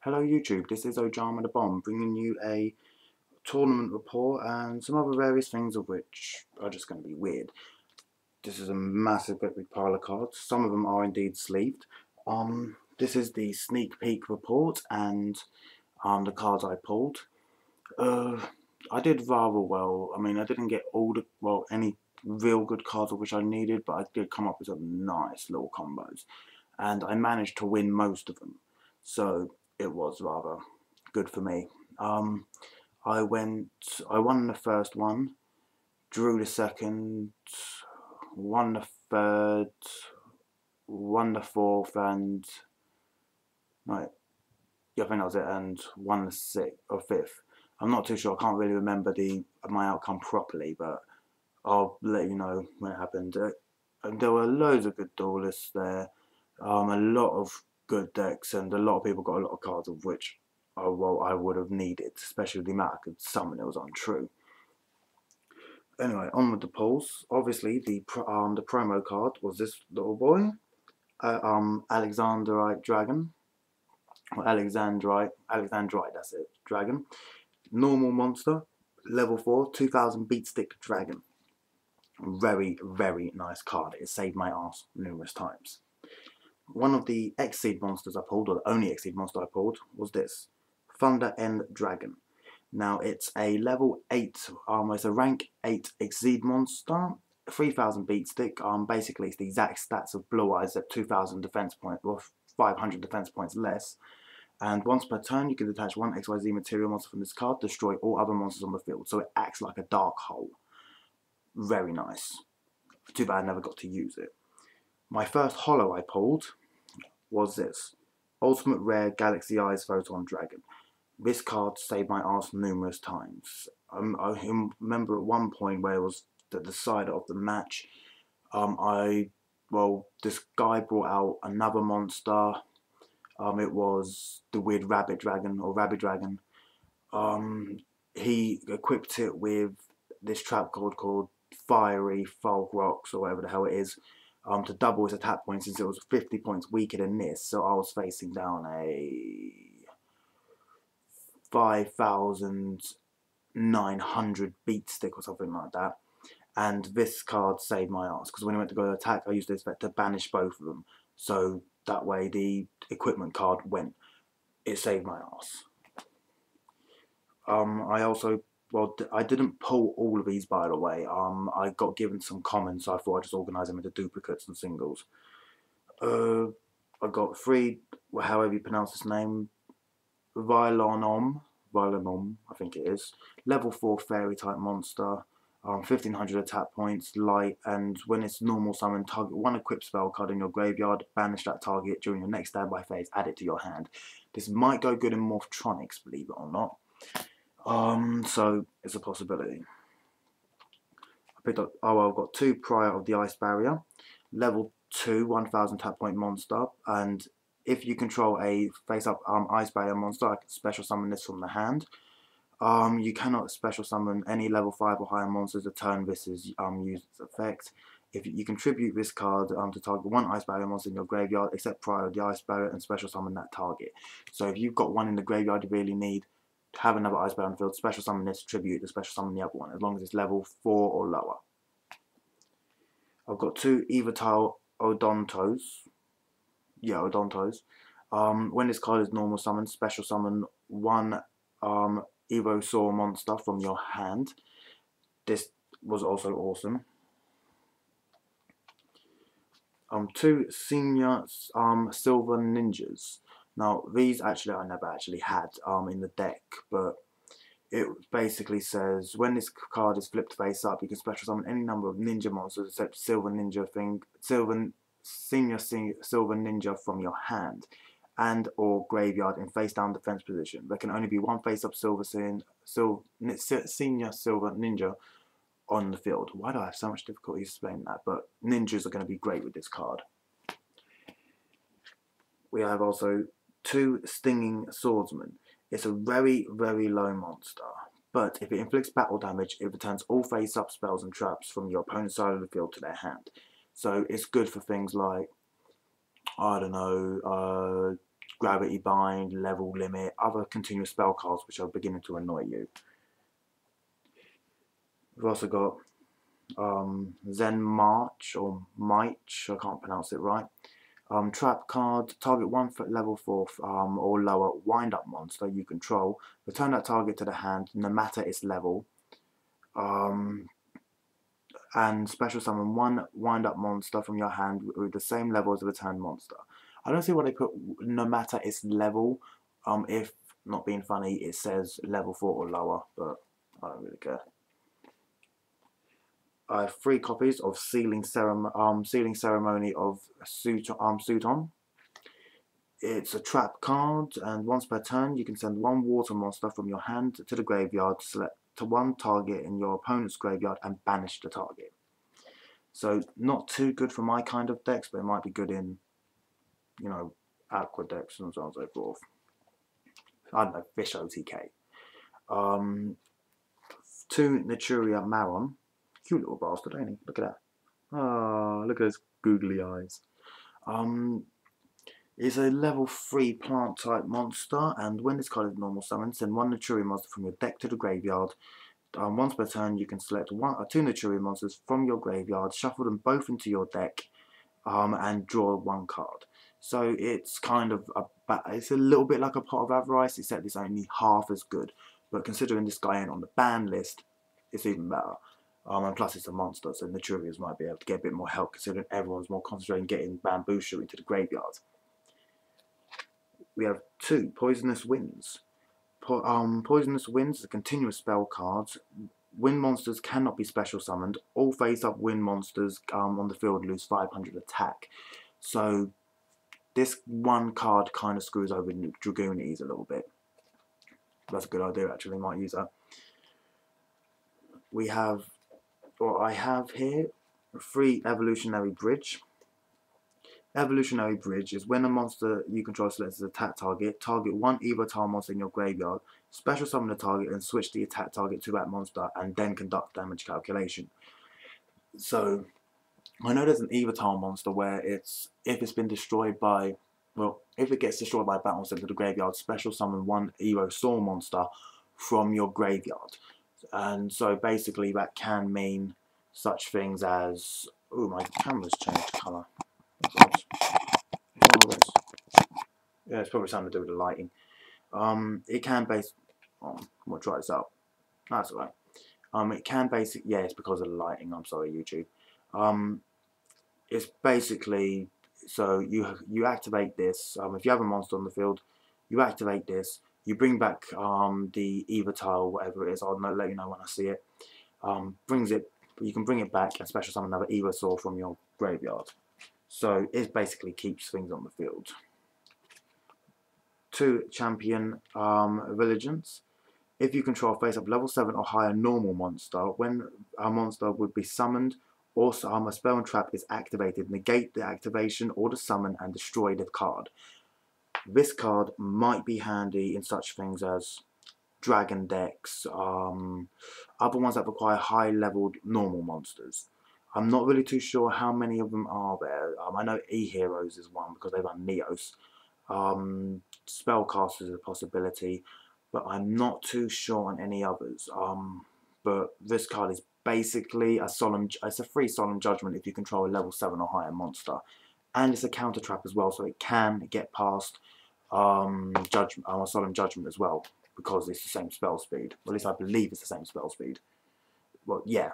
Hello YouTube, this is OjamaDaBomb bringing you a tournament report and some other various things of which are just going to be weird. This is a massive big pile of cards. Some of them are indeed sleeved. This is the sneak peek report and the cards I pulled. I did rather well. I mean, I didn't get any real good cards of which I needed, but I did come up with some nice little combos. And I managed to win most of them. So it was rather good for me. I won the first one, drew the second, won the third, won the fourth, and no, yeah, I think that was it, and won the sixth or fifth. I'm not too sure. I can't really remember my outcome properly, but I'll let you know when it happened. And there were loads of good duelists there, a lot of good decks, and a lot of people got a lot of cards of which I would have needed, especially the amount I could summon. It was untrue. Anyway, on with the polls. Obviously, the promo card was this little boy, Alexandrite Dragon, or Alexandrite, that's it, Dragon. Normal monster, level 4, 2000 beat stick dragon. Very, very nice card. It saved my ass numerous times. One of the Exceed monsters I pulled, or the only Exceed monster I pulled, was this Thunder End Dragon. Now it's a level 8, it's a rank 8 Exceed monster, 3000 beat stick. Basically it's the exact stats of Blue Eyes at 2000 defense points, or 500 defense points less. And once per turn, you can detach one XYZ material monster from this card, destroy all other monsters on the field. So it acts like a dark hole. Very nice. Too bad I never got to use it. My first holo I pulled was this Ultimate Rare Galaxy Eyes Photon Dragon. This card saved my ass numerous times. I remember at one point where it was the decider of the match. This guy brought out another monster. It was the weird Rabbit Dragon or Rabbit Dragon. He equipped it with this trap card called Fiery Folk Rocks or whatever the hell it is, to double his attack points since it was 50 points weaker than this. So I was facing down a 5,900 beat stick or something like that. And this card saved my ass because when he went to go to attack, I used this effect to banish both of them. So that way the equipment card went. It saved my ass. I didn't pull all of these, by the way. I got given some commons, so I thought I'd just organise them into duplicates and singles. I got 3, however you pronounce this name, Vilonom, I think it is. Level 4 fairy type monster. 1500 attack points, light, and when it's normal summon, target one equipped spell card in your graveyard, banish that target during your next standby phase, add it to your hand. This might go good in Morphtronics, believe it or not. So it's a possibility. I picked up, I've got 2 Prior of the Ice Barrier, level 2, 1000 tap point monster, and if you control a face-up Ice Barrier monster, I can special summon this from the hand. You cannot special summon any level 5 or higher monsters a turn this is used its effect. If you contribute this card to target one Ice Barrier monster in your graveyard, except Prior of the Ice Barrier, and special summon that target. So if you've got one in the graveyard you really need, have another Ice Barrier on the field, special summon this, tribute to special summon the other one, as long as it's level 4 or lower. I've got 2 Evatile Odontos. Yeah, Odontos. When this card is normal summon, special summon one Evosaur monster from your hand. This was also awesome. 2 Senior Silver Ninjas. Now these actually I never actually had in the deck, but it basically says when this card is flipped face up, you can special summon any number of ninja monsters except Senior Silver Ninja from your hand and or graveyard in face down defense position. There can only be one face up Senior Silver Ninja on the field. Why do I have so much difficulty explaining that? But ninjas are going to be great with this card. We have also 2 Stinging Swordsmen. It's a very, very low monster, but if it inflicts battle damage, it returns all face-up spells and traps from your opponent's side of the field to their hand. So it's good for things like, I don't know, Gravity Bind, Level Limit, other continuous spell cards which are beginning to annoy you. We've also got Zen March or Miche, I can't pronounce it right. Trap card, target 1 level 4 or lower wind-up monster you control. Return that target to the hand, no matter its level. And special summon 1 wind-up monster from your hand with the same level as the returned monster. I don't see why they put no matter its level. If, not being funny, it says level 4 or lower, but I don't really care. I have 3 copies of Sealing Ceremony of Suton. It's a trap card, and once per turn, you can send 1 water monster from your hand to the graveyard, select to 1 target in your opponent's graveyard, and banish the target. So, not too good for my kind of decks, but it might be good in, you know, aqua decks and so on and so forth. I don't know, Fish OTK. 2 Naturia Maron. Cute little bastard, ain't he? Look at that. Ah, look at those googly eyes. It's a level 3 plant type monster, and when this card is normal summon, send 1 Naturia monster from your deck to the graveyard. Once per turn, you can select 2 Naturia monsters from your graveyard, shuffle them both into your deck, and draw 1 card. So it's kind of it's a little bit like a Pot of Avarice, except it's only half as good. But considering this guy ain't on the ban list, it's even better. And plus it's a monster, so Naturias might be able to get a bit more help, considering everyone's more concentrated on getting Bambusha into the graveyard. We have 2 Poisonous Winds. Poisonous Winds are continuous spell cards. Wind monsters cannot be special summoned. All face-up wind monsters on the field lose 500 attack. So this one card kind of screws over Dragoonies a little bit. That's a good idea, actually. Might use that. We have, or I have here, 3 Evolutionary Bridge. Evolutionary Bridge is when a monster you control selects as attack target, target 1 Evotar monster in your graveyard, special summon the target and switch the attack target to that monster, and then conduct damage calculation. So, I know there's an Evotar monster where if it's been destroyed by, well, if it gets destroyed by battle sent to the graveyard, special summon 1 Evo Saw monster from your graveyard. And so basically that can mean such things as, ooh, my camera's changed colour. Yeah, it's probably something to do with the lighting. It can we'll try this out. That's alright. It can basically, yeah, it's because of the lighting. I'm sorry, YouTube. It's basically, so you activate this. If you have a monster on the field, you activate this. You bring back the Evotar or whatever it is. I'll let you know when I see it. You can bring it back and special summon another Evosaur from your graveyard. So it basically keeps things on the field. 2 Champion Vigilance. If you control a face-up level 7 or higher normal monster, when a monster would be summoned, or a spell and trap is activated, negate the activation or the summon and destroy the card. This card might be handy in such things as dragon decks, other ones that require high-leveled normal monsters. I'm not really too sure how many of them are there. I know E-Heroes is one because they run Neos. Spellcasters is a possibility, but I'm not too sure on any others. But this card is basically it's a free Solemn Judgment if you control a level 7 or higher monster. And it's a counter trap as well, so it can get past Solemn Judgment as well, because it's the same spell speed. Well, at least I believe it's the same spell speed. Well, yeah.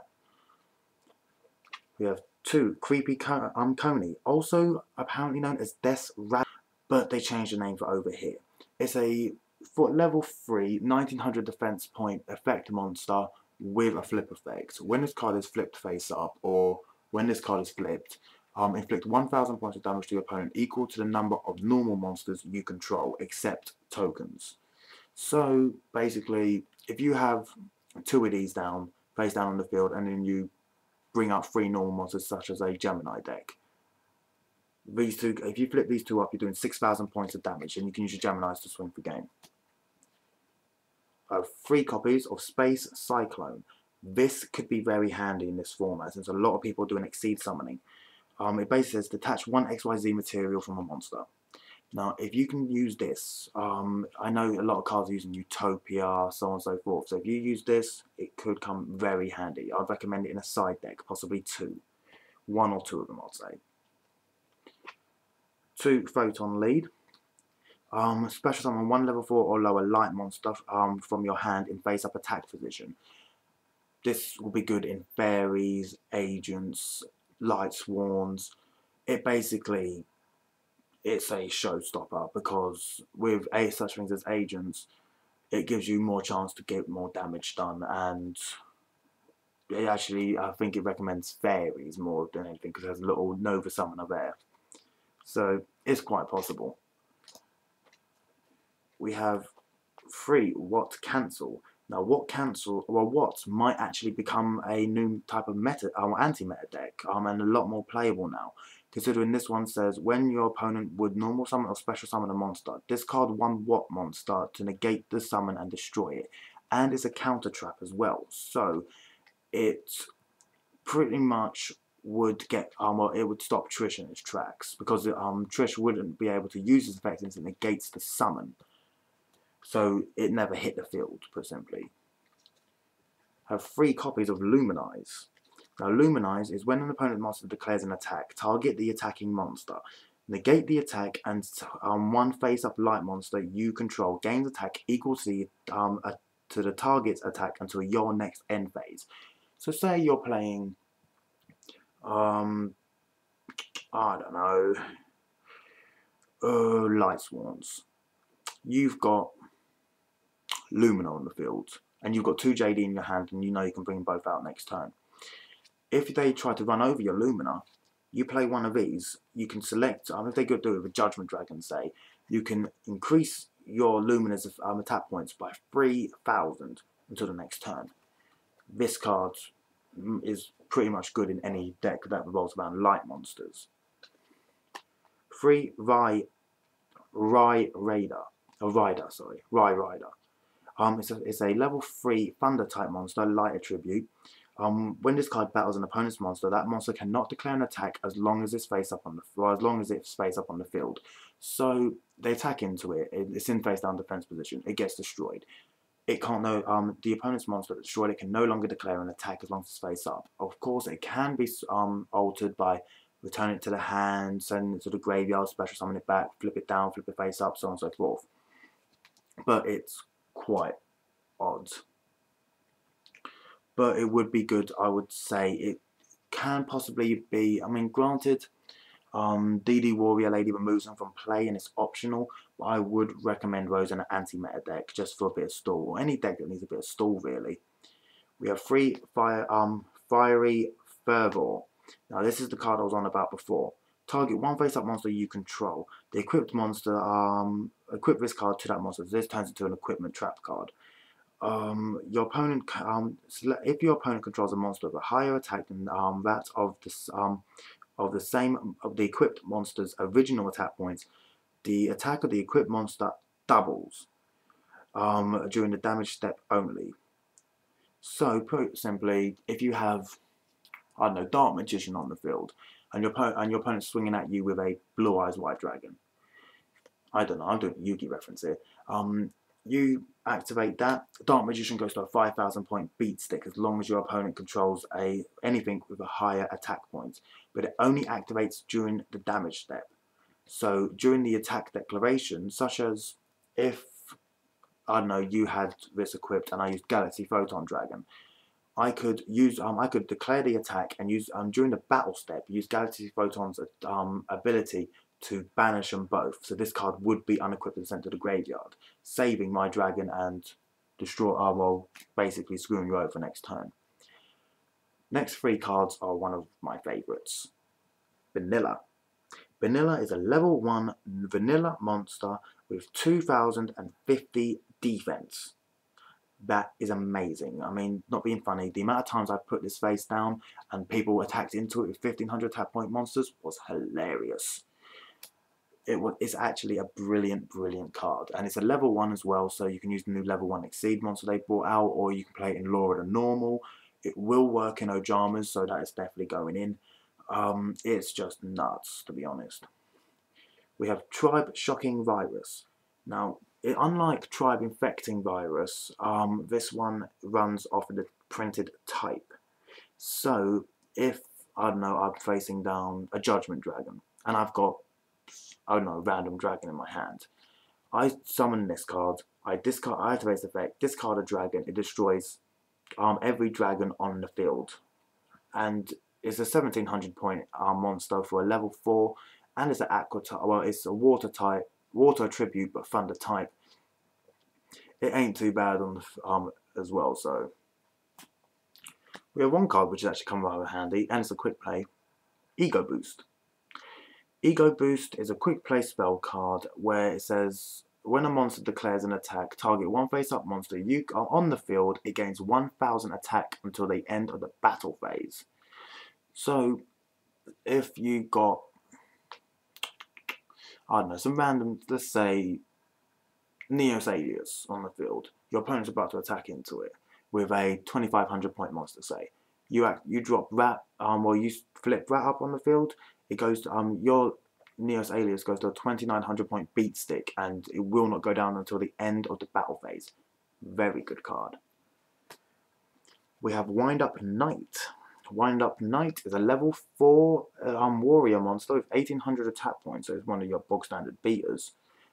We have 2 Creepy Coney, also apparently known as Death's Rat, but they changed the name for over here. It's a level 3 1900 defense point effect monster with a flip effect. When this card is flipped face up, or when this card is flipped, inflict 1000 points of damage to your opponent equal to the number of normal monsters you control, except tokens. So basically, if you have 2 of these face down on the field, and then you bring up 3 normal monsters such as a Gemini deck, these 2, if you flip these 2 up, you're doing 6000 points of damage, and you can use your Geminis to swing for game. I have 3 copies of Space Cyclone. This could be very handy in this format, since a lot of people are doing Exceed summoning. It basically says detach 1 XYZ material from a monster. Now, if you can use this, I know a lot of cards are using Utopia, so on and so forth. So if you use this, it could come very handy. I'd recommend it in a side deck, possibly two. One or two of them, I'd say. 2 Photon Lead. Special summon 1 level 4 or lower light monster from your hand in face-up attack position. This will be good in fairies, agents, light swarms. It basically, it's a showstopper because with such things as agents, it gives you more chance to get more damage done, and it actually, I think it recommends fairies more than anything because there's a little Nova Summoner there. So it's quite possible. We have 3 What Cancel. Now, what might actually become a new type of anti-meta deck, and a lot more playable now. Considering this one says, when your opponent would normal summon or special summon a monster, discard 1 what monster to negate the summon and destroy it. And it's a counter trap as well. So, it pretty much would get, well, it would stop Trish in its tracks. Because Trish wouldn't be able to use this effect since it negates the summon. So it never hit the field, put simply. Have 3 copies of Luminize. Now, Luminize is when an opponent monster declares an attack, target the attacking monster, negate the attack, and 1 face-up light monster you control gains attack equal to the target's attack until your next end phase. So say you're playing, I don't know, Light Swarms. You've got Lumina on the field, and you've got 2 JD in your hand, and you know you can bring both out next turn. If they try to run over your Lumina, you play one of these. You can select, if they could do it with a Judgment Dragon, say, you can increase your Lumina's attack points by 3,000 until the next turn. This card is pretty much good in any deck that revolves around light monsters. 3 Rye Rider. It's a level 3 Thunder type monster, light attribute. When this card battles an opponent's monster, that monster cannot declare an attack as long as it's face up on the field. So they attack into it. It's in face down defense position. It gets destroyed. It can't the opponent's monster that destroyed it can no longer declare an attack as long as it's face up. Of course, it can be altered by returning it to the hand, sending it to the graveyard, special summon it back, flip it down, flip it face up, so on and so forth. But it's quite odd. But it would be good, I would say. It can possibly be, granted, DD Warrior Lady removes them from play and it's optional, but I would recommend Rose in an anti-meta deck just for a bit of stall, or any deck that needs a bit of stall, really. We have 3 Fiery Fervor. Now, this is the card I was on about before. Target 1 face-up monster you control. The equipped monster, equip this card to that monster. This turns into an equipment trap card. Your opponent, if your opponent controls a monster with a higher attack than that of the equipped monster's original attack points, the attack of the equipped monster doubles during the damage step only. So, put simply, if you have, I don't know, Dark Magician on the field, and your opponent's swinging at you with a Blue Eyes White Dragon. I don't know, I'm doing a Yu-Gi reference here. You activate that, Dark Magician goes to a 5,000 point beat stick as long as your opponent controls anything with a higher attack point. But it only activates during the damage step. So during the attack declaration, such as if, I don't know, you had this equipped and I used Galaxy Photon Dragon, I could declare the attack and use during the battle step, use Galaxy Photon's ability to banish them both. So this card would be unequipped and sent to the graveyard, saving my dragon and basically screwing you over next turn. Next 3 cards are one of my favourites. Vanilla. Vanilla is a level 1 vanilla monster with 2050 defense. That is amazing. Not being funny, the amount of times I put this face down and people attacked into it with 1500 attack point monsters was hilarious. It's actually a brilliant card, and it's a level 1 as well, so you can use the new level 1 Exceed monster they brought out, or you can play it in Law at a normal. It will work in Ojamas, so that is definitely going in. It's just nuts, to be honest. We have Tribe Shocking Virus. Now, unlike Tribe Infecting Virus, this one runs off of the printed type. So, if, I don't know, I'm facing down a Judgment Dragon, and I've got, I don't know, a random dragon in my hand. I summon this card, I activate this effect, discard a dragon, it destroys every dragon on the field. And it's a 1700 point monster for a level 4, and it's an aqua type, well, it's a water type, water attribute, but thunder type. It ain't too bad on the, as well, so. We have one card which is actually come rather handy, and it's a quick play, Ego Boost. Ego Boost is a quick play spell card where it says, when a monster declares an attack, target one face-up monster you are on the field, it gains 1000 attack until the end of the battle phase. So, if you got, I don't know, some random, let's say, Neos Alias on the field, your opponent's about to attack into it with a 2500 point monster, say. You drop Rat, or you flip Rat up on the field, it goes to, your Neos Alias goes to a 2900 point beat stick, and it will not go down until the end of the battle phase. Very good card. We have Wind Up Knight. Wind Up Knight is a level 4 warrior monster with 1800 attack points, so it's one of your bog standard beaters.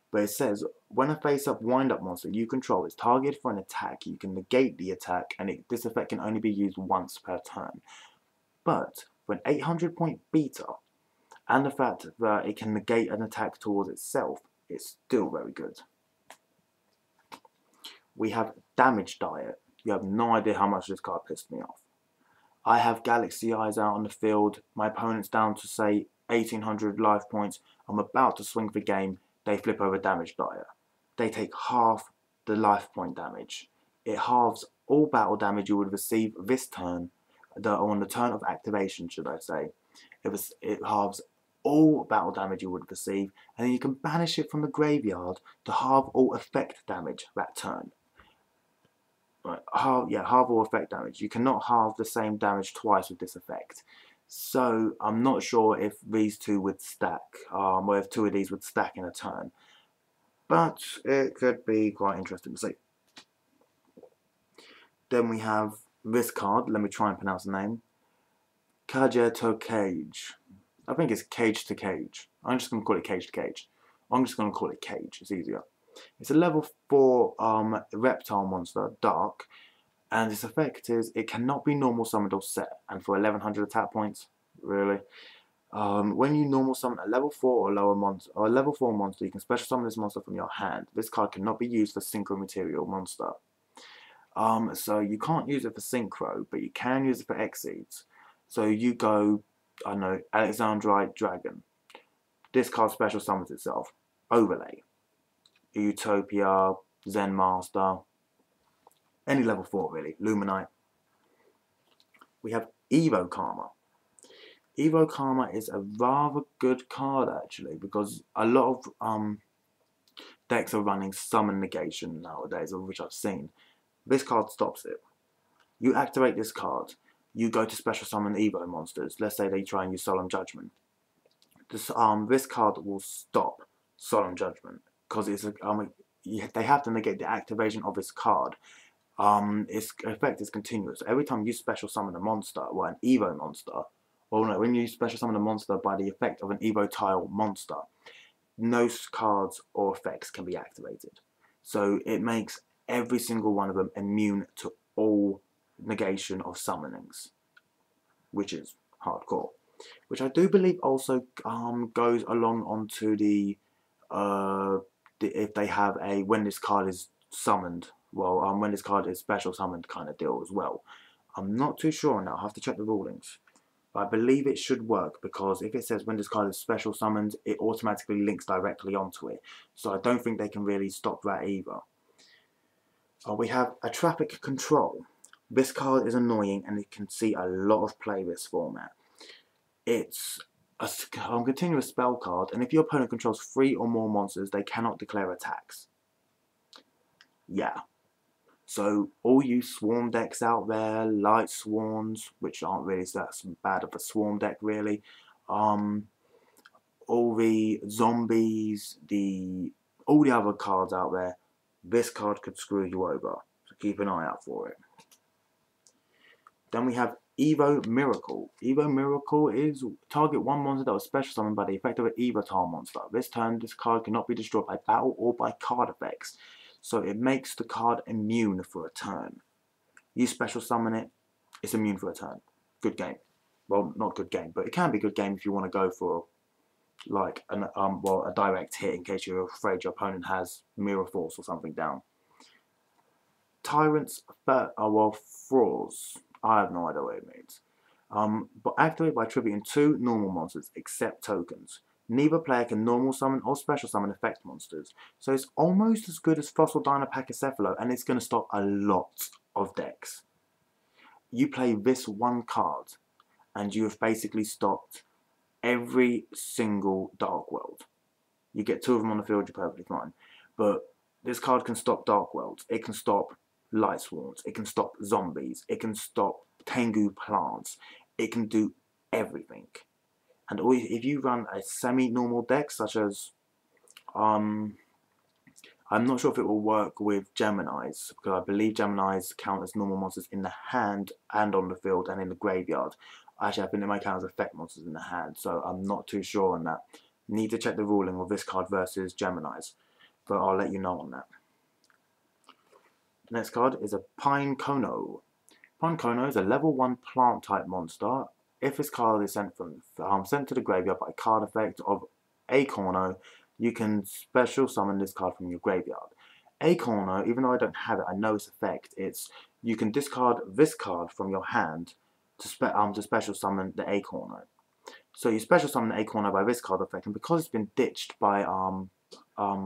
But it says, when a face-up wind-up monster you control is targeted for an attack, you can negate the attack, and this effect can only be used once per turn. But for an 800 point beater, and the fact that it can negate an attack towards itself, it's still very good. We have Damage Diet. You have no idea how much this card pissed me off. I have Galaxy Eyes out on the field, my opponent's down to say 1800 life points, I'm about to swing for game, they flip over Damage Diet. They take half the life point damage. It halves all battle damage you would receive this turn, on the turn of activation, should I say. It halves all battle damage you would receive, and then you can banish it from the graveyard to halve all effect damage that turn. Right, halve all effect damage. You cannot halve the same damage twice with this effect. So I'm not sure if these two would stack, or if two of these would stack in a turn. But it could be quite interesting to see. Then we have this card, let me try and pronounce the name. Cage to Cage. I think it's Cage to Cage. I'm just going to call it Cage to Cage. I'm just going to call it Cage, it's easier. It's a level 4 reptile monster, Dark. And its effect is, it cannot be normal summoned or set, and for 1100 attack points, really. When you normal summon a level 4 or lower monster, or a level 4 monster, you can special summon this monster from your hand. This card cannot be used for synchro material monster. So you can't use it for synchro, but you can use it for exceeds. So you go, I don't know, Alexandrite Dragon. This card special summons itself. Overlay. Utopia, Zen Master. Any level 4 really, Luminite. We have Evo Karma. Evo Karma is a rather good card actually, because a lot of decks are running Summon Negation nowadays, of which I've seen. This card stops it. You activate this card, you go to special summon Evo monsters. Let's say they try and use Solemn Judgment. This card will stop Solemn Judgment, because it's they have to negate the activation of this card. Its effect is continuous. Every time you special summon a monster, or an Evo monster, or no, when you special summon a monster by the effect of an Evo tile monster, no cards or effects can be activated. So it makes every single one of them immune to all negation of summonings, which is hardcore. Which I do believe also goes along onto if they have a when this card is summoned. Well, when this card is special summoned kind of deal as well. I'm not too sure on that. I'll have to check the rulings. But I believe it should work, because if it says when this card is special summoned, it automatically links directly onto it. So I don't think they can really stop that either. We have a Traffic Control. This card is annoying, and it can see a lot of play this format. It's a continuous spell card, and if your opponent controls 3 or more monsters, they cannot declare attacks. Yeah. So all you swarm decks out there, light swarms, which aren't really that bad of a swarm deck really, all the zombies, all the other cards out there, this card could screw you over. So keep an eye out for it. Then we have Evo Miracle. Evo Miracle is target one monster that was special summoned by the effect of an Evo Tile monster. This turn, this card cannot be destroyed by battle or by card effects. So it makes the card immune for a turn. You special summon it, it's immune for a turn. Good game. Well, not good game, but it can be a good game if you want to go for like a direct hit in case you're afraid your opponent has Mirror Force or something down. Tyrants, Thralls. I have no idea what it means. But activate by attributing 2 normal monsters, except tokens. Neither player can normal summon or special summon effect monsters. So it's almost as good as Fossil Dynapachycephalo, and it's going to stop a lot of decks. You play this one card, and you have basically stopped every single Dark World. You get 2 of them on the field, you're perfectly fine. But this card can stop Dark Worlds. It can stop Light Swarms. It can stop zombies. It can stop Tengu plants. It can do everything. And if you run a semi-normal deck, such as I'm not sure if it will work with Geminis, because I believe Geminis count as normal monsters in the hand and on the field and in the graveyard. Actually, I think they might count as effect monsters in the hand, so I'm not too sure on that. Need to check the ruling of this card versus Geminis, but I'll let you know on that. The next card is a Pine Kono. Pine Kono is a level 1 plant type monster. If this card is sent to the graveyard by a card effect of a Kono, you can special summon this card from your graveyard. A Kono, even though I don't have it, I know its effect. You can discard this card from your hand to special summon the A Kono. So you special summon the A Kono by this card effect, and because it's been ditched by A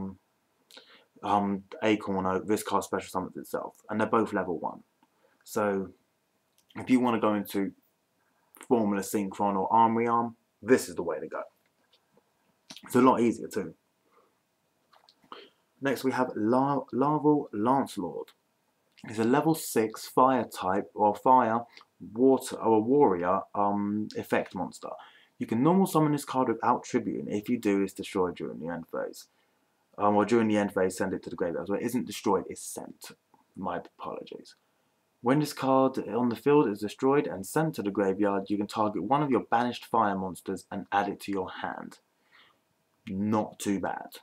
Kono, this card special summons itself, and they're both level 1. So if you want to go into Formula Synchron or Armory Arm, this is the way to go. It's a lot easier too. Next we have Larval Lancelord. It's a level 6 fire type or fire water or warrior effect monster. You can normal summon this card without tribute. If you do, it's destroyed during the end phase. Or during the end phase, send it to the graveyard. So it isn't destroyed, it's sent. My apologies. When this card on the field is destroyed and sent to the graveyard, you can target one of your banished fire monsters and add it to your hand. Not too bad.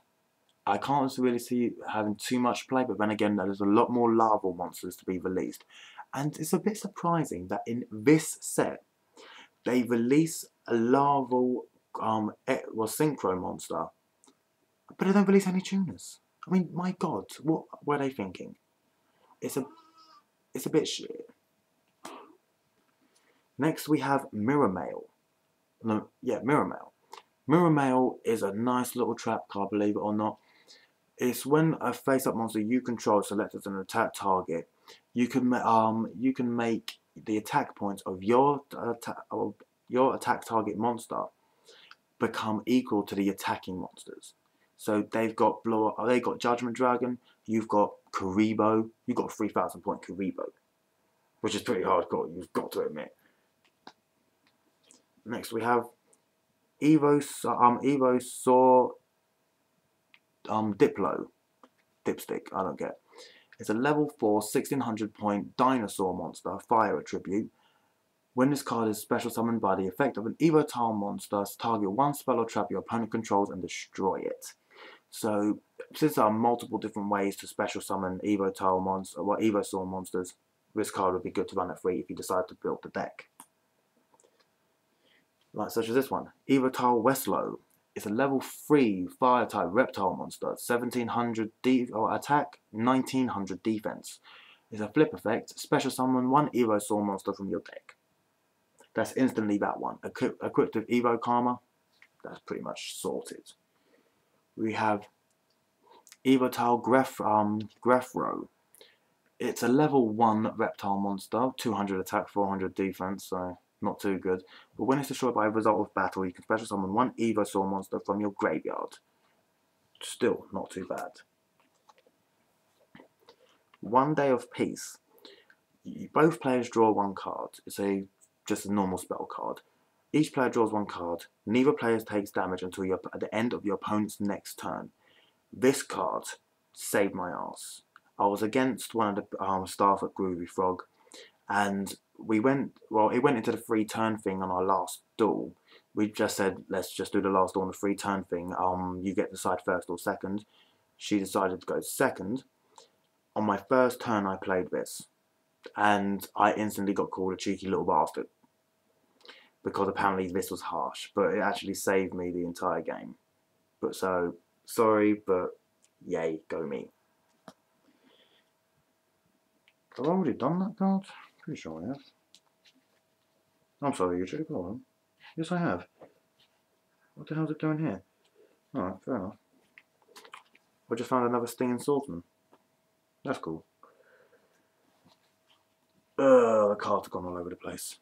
I can't really see it having too much play, but then again, there's a lot more larval monsters to be released. And it's a bit surprising that in this set, they release a larval synchro monster, but they don't release any tuners. I mean, my God, what were they thinking? It's a bit shit. Next we have Mirror Mail. No, yeah, Mirror Mail. Mirror Mail is a nice little trap card, believe it or not. It's when a face-up monster you control is selected as an attack target. You can make the attack points of your attack target monster become equal to the attacking monsters. So they've got Judgment Dragon, you've got Kuribo, you've got 3,000 point Kuribo, which is pretty hardcore, you've got to admit. Next we have Diplo, Dipstick, I don't get. It's a level 4, 1600 point dinosaur monster, fire attribute. When this card is special summoned by the effect of an Evo Tile monster, target one spell or trap your opponent controls and destroy it. So, since there are multiple different ways to special summon Evo Tile monsters, or Evo Saw monsters, this card would be good to run at free if you decide to build the deck. Like such as this one, Evo Tile Westlow. It's a level 3 fire type reptile monster, 1700 attack, 1900 defense. It's a flip effect, special summon one Evo Saw monster from your deck. That's instantly that one. Equipped with Evo Karma, that's pretty much sorted. We have Evo Tile Grefro. It's a level 1 reptile monster, 200 attack, 400 defense, so not too good. But when it's destroyed by a result of battle, you can special summon one Evo Saw monster from your graveyard. Still not too bad. One Day of Peace. Both players draw one card. It's just a normal spell card. Each player draws one card. Neither player takes damage until at the end of your opponent's next turn. This card saved my ass. I was against one of the staff at Groovy Frog, and it went into the free turn thing on our last duel. We just said, let's just do the last duel on the free turn thing. You get to decide first or second. She decided to go second. On my first turn, I played this, and I instantly got called a cheeky little bastard, because apparently this was harsh, but it actually saved me the entire game. But so, sorry, but yay, go me. Have I already done that card? Pretty sure I have. I'm sorry, you should go on. Yes, I have. What the hell's it doing here? Alright, fair enough. I just found another Stinging Swordsman. That's cool. The cards have gone all over the place.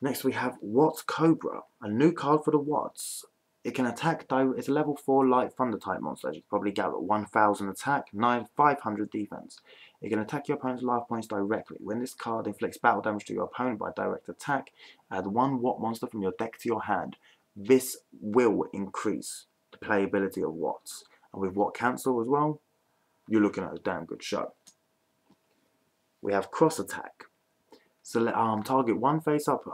Next we have Watts Cobra, a new card for the Watts. It can attack, it's a level 4 light thunder type monster, as you can probably gather. 1000 attack, 500 defense. It can attack your opponent's life points directly. When this card inflicts battle damage to your opponent by direct attack, add 1 Watt monster from your deck to your hand. This will increase the playability of Watts. And with Watt cancel as well, you're looking at a damn good show. We have Cross Attack. So target 1 face-up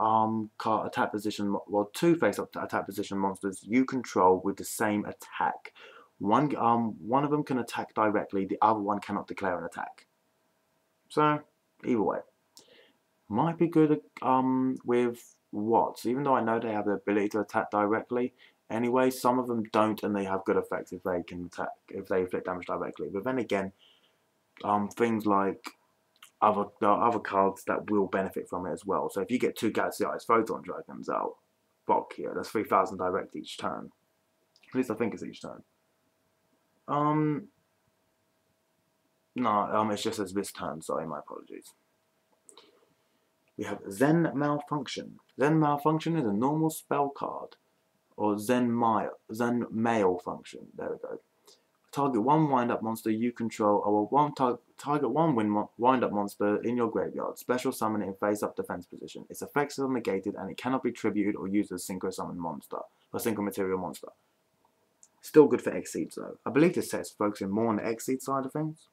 card attack position, well 2 face-up attack position monsters you control with the same attack. One of them can attack directly, the other one cannot declare an attack. So either way, might be good with Watts, even though I know they have the ability to attack directly. Anyway, some of them don't, and they have good effects if they can attack, if they inflict damage directly. But then again, things like other cards that will benefit from it as well. So if you get 2 Galaxy Eyes Photon Dragons out, fuck yeah, that's 3000 direct each turn. At least I think it's each turn. No, it's just as this turn, sorry, my apologies. We have Zen Malfunction. Zen Malfunction is a normal spell card, or Zen Malfunction, there we go. Target 1 wind-up monster you control, or target 1 wind-up monster in your graveyard. Special summon it in face-up defense position. Its effects are negated, and it cannot be tributed or used as a synchro summon monster, or synchro material monster. Still good for Exceeds though. I believe this set's focusing more on the Exceed side of things.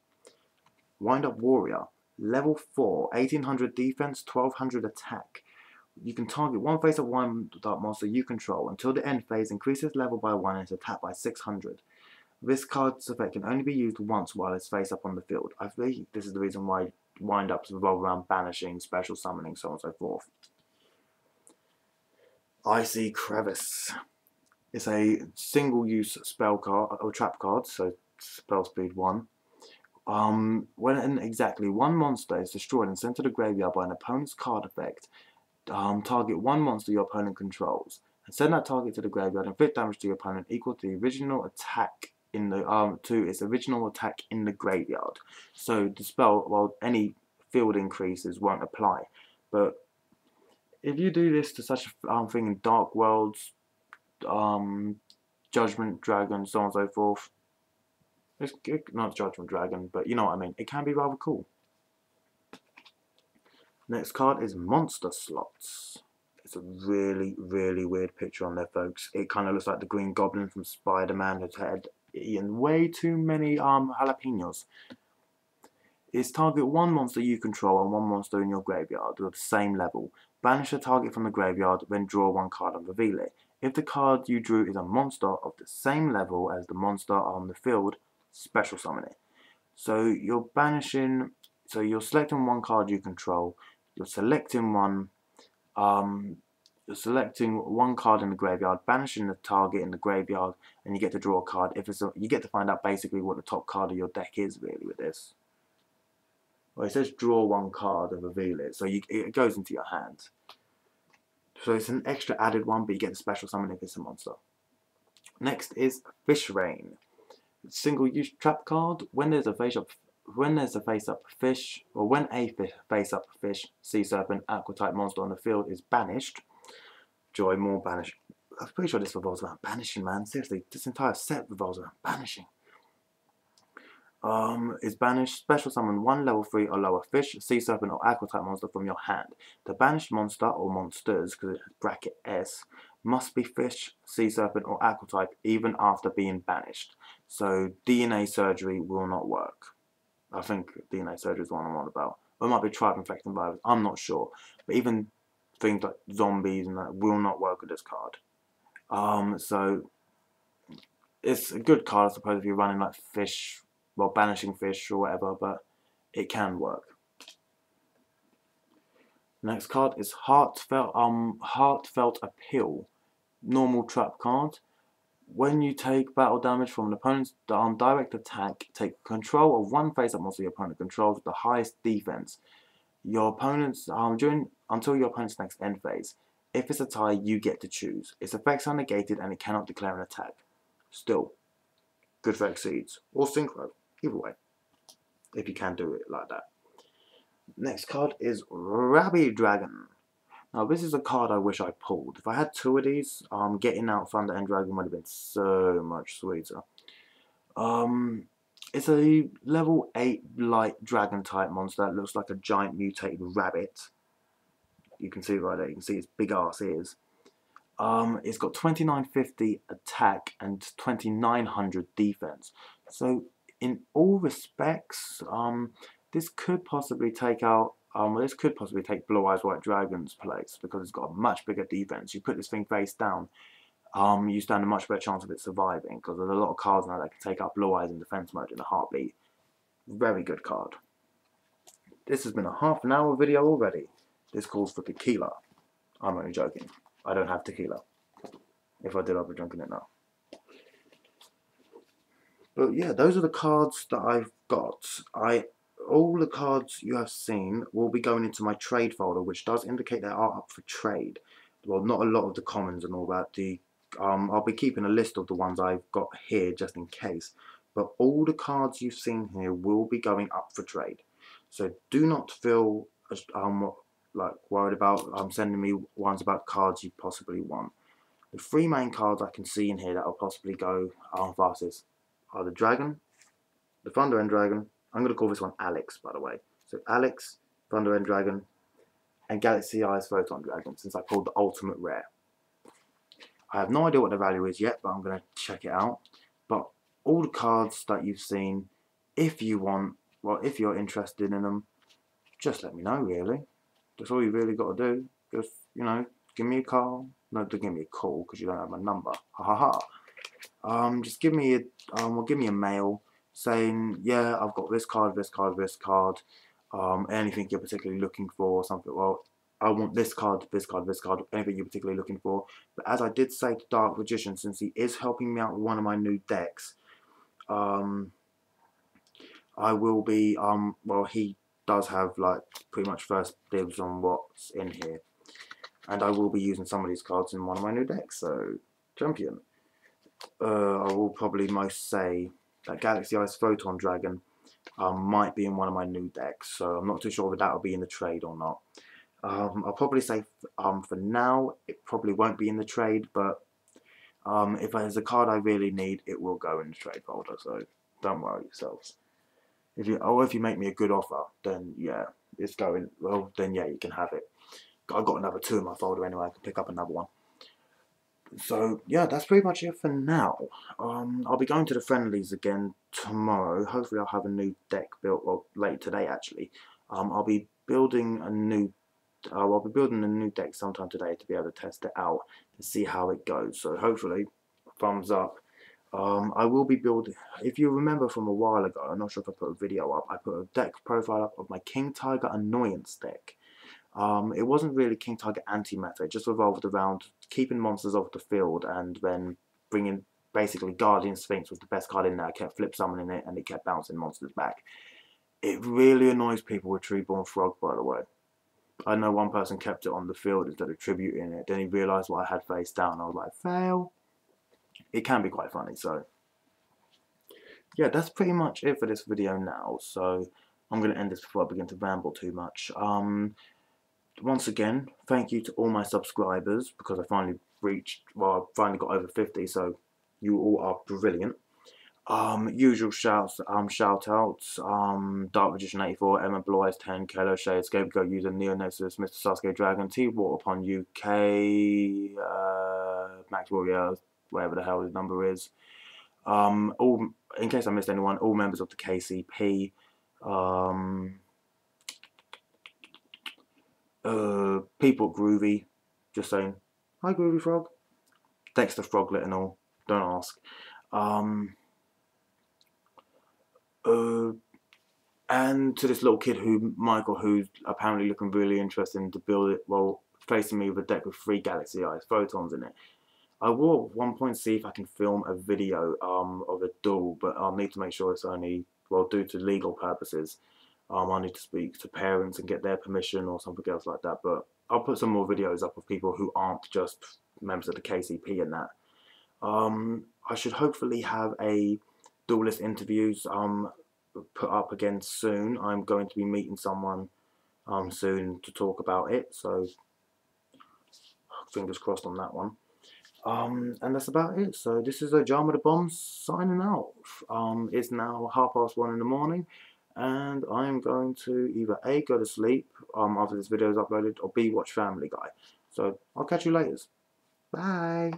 Wind-up Warrior. Level 4, 1800 defense, 1200 attack. You can target 1 face-up wind-up monster you control. Until the end phase, increases level by 1 and its attack by 600. This card's effect can only be used once while it's face up on the field. I think this is the reason why wind-ups revolve around banishing, special summoning, so on and so forth. Icy Crevice. It's a single-use spell card, or trap card, so spell speed 1. When exactly 1 monster is destroyed and sent to the graveyard by an opponent's card effect, target 1 monster your opponent controls, and send that target to the graveyard and inflict damage to your opponent equal to the original attack in the to its original attack in the graveyard. So the spell, well, any field increases won't apply. But if you do this to such a thing in Dark Worlds, Judgment Dragon, so on and so forth, it's not Judgment Dragon, but you know what I mean. It can be rather cool. Next card is Monster Slots. It's a really, really weird picture on there, folks. It kind of looks like the Green Goblin from Spider-Man who's had eaten way too many jalapenos. It's target 1 monster you control and 1 monster in your graveyard with the same level. Banish the target from the graveyard, then draw 1 card and reveal it. If the card you drew is a monster of the same level as the monster on the field, special summon it. So you're banishing, so you're selecting 1 card you control, you're selecting one card in the graveyard, banishing the target in the graveyard, and you get to draw a card. You get to find out basically what the top card of your deck is really with this. Well, it says draw 1 card and reveal it, so it goes into your hand. So it's an extra added one, but you get the special summon if it's a monster. Next is Fish Rain. Single-use trap card. When there's a face-up fish, or when a face-up fish, sea serpent, aqua type monster on the field is banished. Joy, more banishing. I'm pretty sure this revolves around banishing, man. Seriously, this entire set revolves around banishing. Is banished. Special summon one level 3 or lower fish, sea serpent or aqua type monster from your hand. The banished monster or monsters, because it has bracket S, must be fish, sea serpent or aqua type even after being banished. So DNA surgery will not work. I think DNA surgery is the one I'm on about. Or it might be tribe infecting virus, I'm not sure. But even things like zombies and that will not work with this card. So it's a good card, I suppose, if you're running like fish, well, banishing fish or whatever, but it can work. Next card is Heartfelt Appeal. Normal trap card. When you take battle damage from an opponent's direct attack, take control of one face-up monster your opponent controls with the highest defense. Your opponent's until your opponent's next end phase. If it's a tie, you get to choose. Its effects are negated and it cannot declare an attack. Still, good for Exceeds or Synchro, either way, if you can do it like that. Next card is Rabby Dragon. Now this is a card I wish I pulled. If I had two of these, getting out Thunder End Dragon would have been so much sweeter. It's a level 8 light dragon type monster that looks like a giant mutated rabbit. You can see right there, you can see its big ass ears. It's got 2950 attack and 2900 defense. So in all respects, this could possibly take out Blue Eyes White Dragon's place because it's got a much bigger defense. You put this thing face down, you stand a much better chance of it surviving because there's a lot of cards now that can take out Blue Eyes in defense mode in a heartbeat. Very good card. This has been a half an hour video already. This calls for tequila. I'm only joking. I don't have tequila. If I did, I'd be drinking it now. But yeah, those are the cards that I've got. All the cards you have seen will be going into my trade folder, which does indicate they are up for trade. Well, not a lot of the commons and all that. I'll be keeping a list of the ones I've got here just in case. But all the cards you've seen here will be going up for trade. So do not feel like worried about sending me ones about cards you possibly want. The three main cards I can see in here that will possibly go fastest are the Dragon, the Thunder End Dragon. I'm going to call this one Alex, by the way. So Alex, Thunder End Dragon, and Galaxy Eyes Photon Dragon, since I pulled the ultimate rare. I have no idea what the value is yet, but I'm going to check it out. But all the cards that you've seen, if you want, well, if you're interested in them, just let me know, really. That's all you really got to do. Just, you know, give me a call. No, don't give me a call because you don't have my number. Ha ha ha. Just give me a mail saying, yeah, I've got this card, this card, this card. Anything you're particularly looking for, or something. Well, I want this card, this card, this card. Anything you're particularly looking for. But as I did say to Dark Magician, since he is helping me out with one of my new decks, I will be well, he does have like pretty much first dibs on what's in here, and I will be using some of these cards in one of my new decks. So champion, I will probably most say that Galaxy Eyes Photon Dragon might be in one of my new decks, so I'm not too sure if that will be in the trade or not. I'll probably say for now it probably won't be in the trade, but if there's a card I really need, it will go in the trade folder, so don't worry yourselves. If you make me a good offer, then yeah, it's going. Well, then yeah, you can have it. I've got another 2 in my folder anyway. I can pick up another one. So yeah, that's pretty much it for now. I'll be going to the friendlies again tomorrow. Hopefully, I'll have a new deck built. Well, late today actually. I'll be building a new. I'll be building a new deck sometime today to be able to test it out and see how it goes. So hopefully, thumbs up. I will be building, if you remember from a while ago, I'm not sure if I put a video up, I put a deck profile up of my King Tiger Annoyance deck. It wasn't really King Tiger anti-meta, it just revolved around keeping monsters off the field and then bringing, basically, Guardian Sphinx was the best card in there. I kept flip summoning it and it kept bouncing monsters back. It really annoys people with Treeborn Frog, by the way. I know one person kept it on the field instead of tributing it, then he realised what I had face down, I was like, fail. It can be quite funny, so yeah, that's pretty much it for this video now. So I'm going to end this before I begin to ramble too much. Once again, thank you to all my subscribers because I finally got over 50, so you all are brilliant. Usual shout outs. Dark Magician 84, Emma Bloise 10, Kello Shade, Scapegoat User, Neo Nexus, Mr. Sasuke Dragon, T Water upon UK, Max Warrior, whatever the hell his number is. All in case I missed anyone, all members of the KCP. People Groovy, just saying. Hi Groovy Frog. Dexter Froglet and all. Don't ask. And to this little kid Michael, who's apparently looking really interested to build it, well, facing me with a deck with 3 galaxy eyes, photons in it. I will at one point see if I can film a video of a duel, but I'll need to make sure it's only, well, due to legal purposes. I need to speak to parents and get their permission or something else like that. But I'll put some more videos up of people who aren't just members of the KCP and that. I should hopefully have a duelist interviews put up again soon. I'm going to be meeting someone soon to talk about it, so fingers crossed on that one. And that's about it. So this is OjamaDaBomb signing out. It's now 1:30 in the morning, and I'm going to either A, go to sleep after this video is uploaded, or B, watch Family Guy. So I'll catch you later. Bye.